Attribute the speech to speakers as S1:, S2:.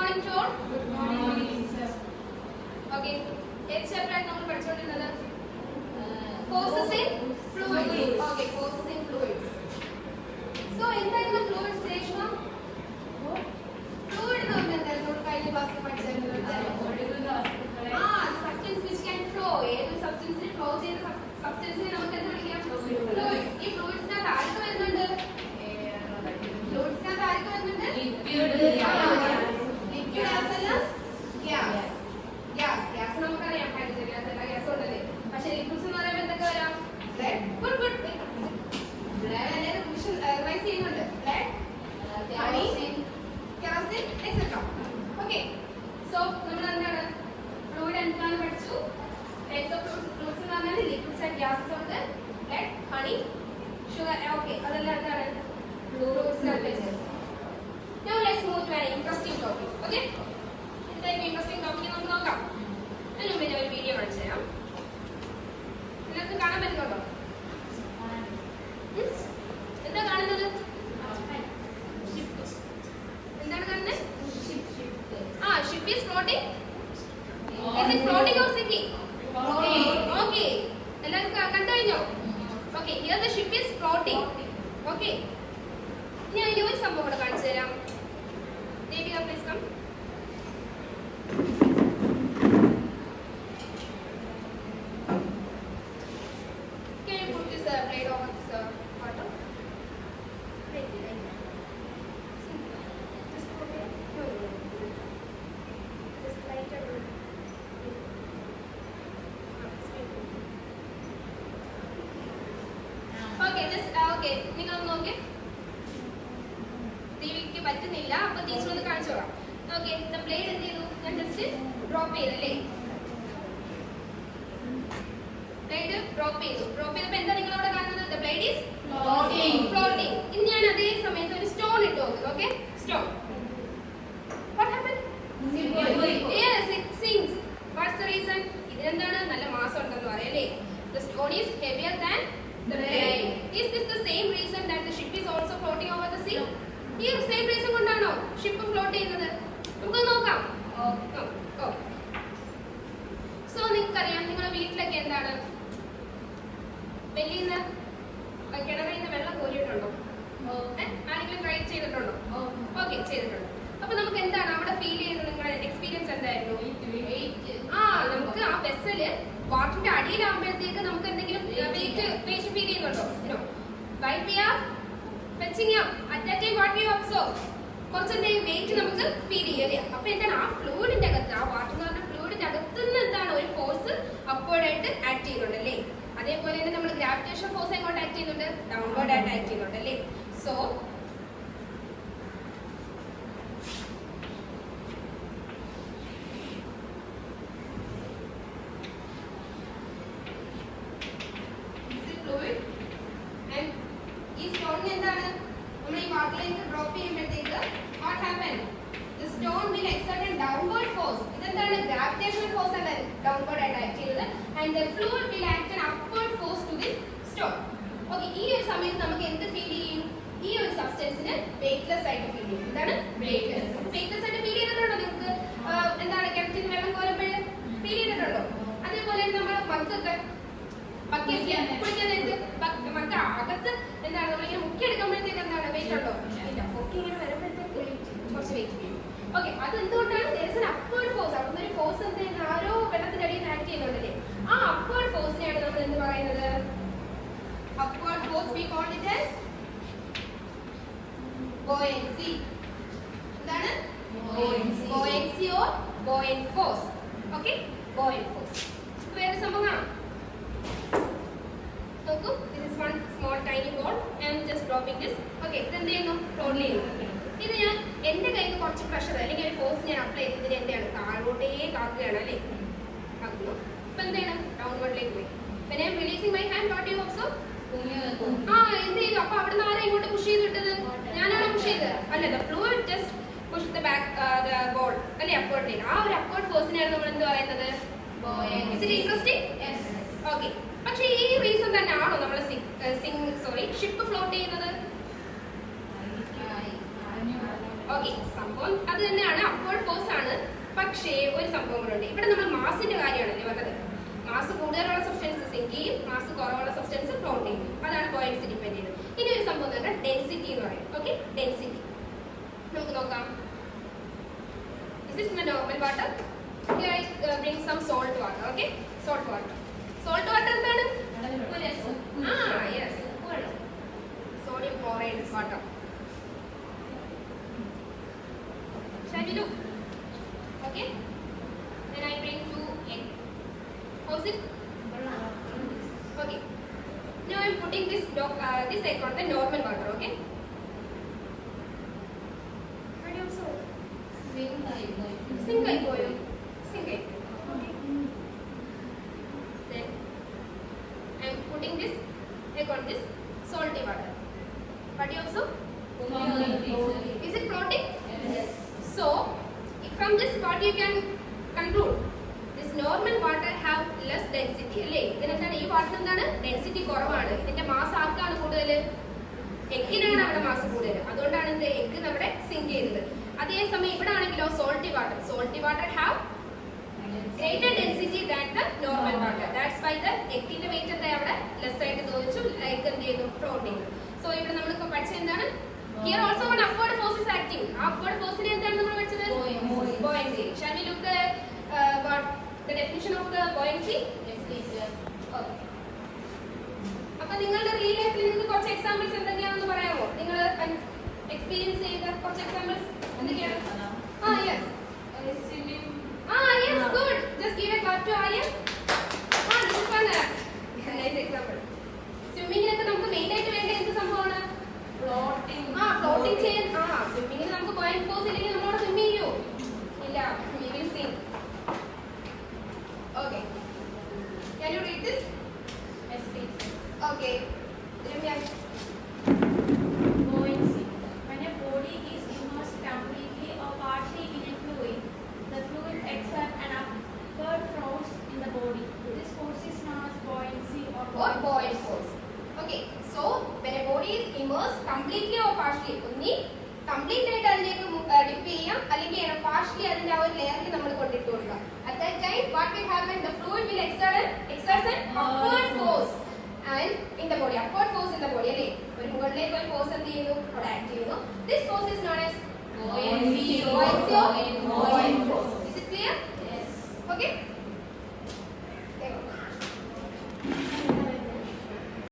S1: morning to all. Good morning, sir. Okay. Eighth chapter നമ്മൾ പഠിച്ചുകൊണ്ടിരുന്നത് forces in fluids. Okay, forces in fluids. So എന്തായിരുന്നു fluids Reshma? Fluid എന്ന് പറഞ്ഞാൽ എന്തായിരുന്നു? കഴിഞ്ഞ ക്ലാസ്സിൽ പഠിച്ചിരുന്നത് substance which can flow. ഏത് സബ്സ്റ്റൻസിന് ഫ്ലോ ചെയ്യുന്ന സബ്സ്റ്റൻസിനെ നമുക്ക് എന്ത് വിളിക്കാം? Fluid. ഈ fluidsനകത്ത് ആർക്ക് വരുന്നുണ്ട്? Fluidsനകത്ത് ആർക്ക് വരുന്നുണ്ട്? Liquid as well as gas. Gas നമുക്കറിയാം, ഹൈഡ്രജൻ ഗ്യാസ് എല്ലാ ഗ്യാസും ഉണ്ടല്ലേ. പക്ഷേ ലിക്വിഡ്സ് എന്ന് പറയുമ്പോൾ എന്തൊക്കെ വരാം? ബ്ലഡ് റിവൈസ് ചെയ്യുന്നുണ്ട്. Blood, honey, kerosene et cetera. Okay, so നമ്മൾ എന്താണ് ഫ്ലൂയിഡ് എന്താണെന്ന് പഠിച്ചു. ടൈപ്സ് ഓഫ് ഫ്ലൂയിഡ്സ് എന്ന് പറഞ്ഞാൽ ലിക്വിഡ്സ് ആൻഡ് ഗ്യാസസ് ഉണ്ട്. Blood, honey, sugar. ഓക്കെ, അതെല്ലാം എന്താണ് fluids. Now let's move to an interesting topic. Okay? എന്തായാലും ഇൻട്രസ്റ്റിംഗ് ടോപ്പിക് നമുക്ക് നോക്കാം. അതിന് മുമ്പ് ഞാൻ ഒരു വീഡിയോ കാണിച്ചു തരാം. നിങ്ങൾക്ക് കാണാൻ പറ്റുന്നുണ്ടോ? എന്താ കാണുന്നത്? എന്താണ് കാണുന്നത്? Ship is floating. Is it floating or sinking? Okay. എല്ലാവരും കണ്ടു കഴിഞ്ഞോ? Okay, here the ship is floating. Okay. ഞാൻ ഇനി ഒരു സംഭവം കൂടെ കാണിച്ചു തരാം. Devika, please come. Can you put this plate over this water? Right. Just put it. No. Just light it. Okay, just okay. നിങ്ങൾ നോക്കേ. ദേവിക്ക് പറ്റുന്നില്ല, അപ്പൊ ടീച്ചർ ഒന്ന് കാണിച്ചോളാം. ഓക്കെ, ദ ബ്ലേഡ് എന്ത് ചെയ്തു? ഞാൻ ജസ്റ്റ് ഡ്രോപ്പ് ചെയ്തല്ലേ. ബ്ലേഡ് ഡ്രോപ്പ് ചെയ്തപ്പോ എന്താ നിങ്ങൾ അവിടെ കാണുന്നത്? The blade is floating. ഇനി ഞാൻ അതേ സമയത്ത് ഒരു സ്റ്റോൺ ഇട്ട് നോക്കുക. Okay, stone. What happen? Yes, it sinks. What's the reason? ഇതിനെന്താണ്? നല്ല മാസം ഉണ്ടെന്ന് പറയല്ലേ. The stone is heavier than the blade. Is this the same reason that the ship is also floating over the sea? ഈ same reason കൊണ്ടാണോ ship float ചെയ്യുന്നത്? നമുക്ക് നോക്കാം. So നിങ്ങൾക്കറിയാം, നിങ്ങളുടെ വീട്ടിലൊക്കെ എന്താണ് വെളിയിൽ നിന്ന് കിണറിൽ നിന്ന് വെള്ളം കോരിയിട്ടുണ്ടോ? ആരെങ്കിലും ട്രൈ ചെയ്തിട്ടുണ്ടോ? ഓക്കെ, ചെയ്തിട്ടുണ്ട്. അപ്പൊ നമുക്ക് എന്താണ് അവിടെ ഫീൽ ചെയ്യുന്നത്? നിങ്ങളുടെ എക്സ്പീരിയൻസ് എന്തായിരുന്നു? നമുക്ക് ആ വെസല് വാട്ടറിന്റെ അടിയിലാകുമ്പോഴത്തേക്ക് നമുക്ക് എന്തെങ്കിലും വെയിറ്റ് ഫീൽ ചെയ്യുന്നുണ്ടോ? While we are fetching up, at that time what we observe, കുറച്ചെന്തെങ്കിലും വെയിറ്റ് നമുക്ക് ഫീൽ ചെയ്യല്ലേ. അപ്പൊ എന്താണ് ആ ഫ്ലൂയിഡിന്റെ അകത്ത്, ആ വാട്ടർ എന്ന് പറഞ്ഞ ഫ്ലൂയിഡിന്റെ അകത്ത് നിന്ന് എന്താണ് ഒരു ഫോഴ്സ് അപ്വേർഡ് ആയിട്ട് ആക്ട് ചെയ്യുന്നുണ്ടല്ലേ. അതേപോലെ തന്നെ നമ്മൾ ഗ്രാവിറ്റേഷൻ ഫോഴ്സ് എങ്ങോട്ട് ആക്ട് ചെയ്യുന്നുണ്ട്? ഡൗൺവേർഡ് ആയിട്ട് ആക്ട് ചെയ്യുന്നുണ്ടല്ലേ. So and the fluid will act an upward force to this stone. Okay, ഈ ഒരു സമയത്ത് നമുക്ക് എന്ത് ഫീൽ ചെയ്യും? ഈ ഒരു സബ്സ്റ്റൻസിന് വെയിറ്റ്ലെസ് ആയിട്ട് ഫീൽ ചെയ്യും. എന്താണ് വെയിറ്റ്ലെസ് ആയിട്ട് ഫീൽ ചെയ്തിട്ടുണ്ടോ നിങ്ങൾക്ക്? എന്താണ് കിണറ്റിൽ നിന്ന് വെള്ളം കോരുമ്പോൾ ഫീൽ ചെയ്തിട്ടുണ്ടോ? അതേപോലെ നമ്മൾ മക്കൊക്കെ മക്ക അകത്ത് എന്താണ് നമ്മളിങ്ങനെ മുക്കി എടുക്കുമ്പോഴത്തേക്ക് എന്താണ് വെയിറ്റ് ഉണ്ടോ? ഇല്ല. പൊക്കി ഇങ്ങനെ വരുമ്പോഴത്തേക്ക് കുറച്ച് വെയിറ്റ് ചെയ്യും. ഓക്കെ, അത് എന്തുകൊണ്ടാണ്? Upward force. അവിടെ ഒരു ഫോഴ്സ് എന്തെങ്കിലും ആരോ വെള്ളത്തിന്റെ അടിയിൽ ആക്ട് ചെയ്യുന്നുണ്ടല്ലേ. ആ അപ്വേർഡ് ഫോഴ്സിനെയാണ് നമ്മൾ എന്ത് പറയുന്നത്? Upward force we call it as buoyancy. എന്താണ്? buoyancy or buoyant force. Okay, buoyant force. വേറെ സംഭവം കാണാം. നോക്കൂ, this is one small tiny ball. I am just dropping this. Okay, ഇത് എന്ത് ചെയ്യുന്നു? ഫ്ലോട്ട് ചെയ്യുന്നു. ഇത് ഞാൻ എന്റെ കയ്യിൽ കുറച്ച് പ്രഷർ അല്ലെങ്കിൽ ഒരു ഫോഴ്സ് ഞാൻ അപ്ലൈ ചെയ്തതിന് എന്താണ്? താഴോട്ടേ കാക്കുകയാണ് അല്ലേ. കാക്കുന്നു. ഇപ്പൊ എന്താണ്? ഡൗൺവേർഡിലേക്ക് പോയി. When I am releasing my hand, what do you observe? എന്ത് ചെയ്തു? അപ്പൊ അവിടെ നിന്ന് ആരാ ഇങ്ങോട്ട് പുഷ് ചെയ്തിട്ടത്? ഞാനാണോ പുഷ് ചെയ്തത്? അല്ല, the fluid just pushed the back the ball അല്ലേ, അപ്വേർഡിലേക്ക്. ആ ഒരു അപ്വേർഡ് ഫോഴ്സിനെയാണ് നമ്മൾ എന്ത് പറയുന്നത്? Is it interesting? Yes. Okay. പക്ഷേ ഈ റീസൺ തന്നെയാണോ നമ്മൾ ഷിപ്പ് ഫ്ലോട്ട് ചെയ്യുന്നത്? ഓക്കെ, സംഭവം അത് തന്നെയാണ്. അപ്വേർഡ് ഫോഴ്സ് പക്ഷേ ഒരു സംഭവം കൂടെ ഉണ്ട്. ഇവിടെ നമ്മൾ മാസിന്റെ കാര്യമാണല്ലേ പറഞ്ഞത്. മാസ് കൂടുതലുള്ള സബ്സ്റ്റൻസ് സിങ്ക് ചെയ്യും, മാസ് കുറവുള്ള സബ്സ്റ്റൻസ് ഫ്ലോട്ട് ചെയ്യും. അതാണ് ബോയൻസി ഡിപ്പെൻഡ് ചെയ്യുന്നത്. ഇനി ഒരു സംഭവം എന്ന് പറഞ്ഞാൽ ഡെൻസിറ്റി എന്ന് പറയും. ഓക്കെ, ഡെൻസിറ്റി നമുക്ക് നോക്കാം. This is my normal water. Here I bring some salt water. Okay, salt water. Salt water എന്താണ്? Yes, sodium chloride water. Shall we look? Okay. Then I bring 2 egg. How's it? Okay. Now I am putting this egg on the normal water. Okay. Sink I boil. Sink it. Okay. Then I am putting this egg on this salty water. But also, is it floating? Yes. So, from this what you can conclude, this normal water have less density. അല്ലേ? ഇതിനെന്താണ് ഈ water എന്താണ് density കുറവാണ്. ഇതിന്റെ mass ആർക്കാണ് കൂടുതൽ? എഗ്ഗിനാണ് അവിടെ mass കൂടുതൽ. അതുകൊണ്ടാണ് എന്ത് എഗ്ഗ് നമ്മുടെ സിങ്ക് ചെയ്യുന്നത്. അതേസമയം ഇവിടെ ആണെങ്കിലോ salty water have greater density than the normal water. That's why the എഗ്ഗിന്റെ വെയിറ്റ് എന്താ അവിടെ ലെസ് ആയിട്ട് തോന്നിച്ചു, ലൈക്ക് എന്ത് ചെയ്യുന്നു ഫ്ലോട്ടിങ്. സോ ഇവിടെ നമ്മൾ പഠിച്ചത് എന്താണ്? Here also one upward force is acting. Upward force നെ എന്താണ് നമ്മൾ പഠിച്ചത്? Buoyancy. Shall we look what the definition of the buoyancy? Yes, please. Okay. അപ്പോൾ നിങ്ങളുടെ റിയൽ ലൈഫിൽ നിങ്ങൾക്ക് കുറച്ച് എക്സാമ്പിൾസ് എന്തൊക്കെയാണെന്ന് പറയാമോ? നിങ്ങൾ എക്സ്പീരിയൻസ് ചെയ്ത കുറച്ച് എക്സാമ്പിൾസ് എന്തൊക്കെയാണ്? Yes. Swimming. Yes, good. Just give a clap to Arya. This is one nice example. സ്വിമ്മിങ്ങിനൊക്കെ നമുക്ക് മെയിൻ ആയിട്ട് വേണ്ട എന്ത് സംഭവമാണ്? ഫ്ലോട്ടിംഗ് ചെയ്യാൻ. സ്വിമ്മിങ്ങിന് നമുക്ക് ബോയിങ് ഫോഴ്സ് ഇല്ലെങ്കിൽ നമ്മളോട് സ്വിം ചെയ്യോ? ഇല്ല. We will sink. Okay. Can you read this? Yes, please. Okay. Ramya.
S2: Buoyancy. When a body is immersed completely or partially in a fluid, the fluid exerts an upward force in the body. This force is known as buoyancy or
S1: buoyant force. Okay. So, when a body is immersed completely or partially, ഒന്നി complete ആയിട്ട് അതിലേക്ക് dip ചെയ്യാം, അല്ലെങ്കിൽ partially അതിന്റെ ആ ഒരു ലെയറിൽ നമ്മൾ കൊണ്ടിട്ട് കൊടുക്കാം. At that time, what will happen? The fluid will exert an upward force and in the body, upward force in the body, അല്ലേ? ഒരു മുകളിലേക്ക് ഒരു ഫോഴ്സ് എന്ത് ചെയ്യുന്നു? അവിടെ ആക്ട് ചെയ്യുന്നു. This force is known as buoyancy or buoyant force. Is it clear?
S2: Yes.
S1: Okay.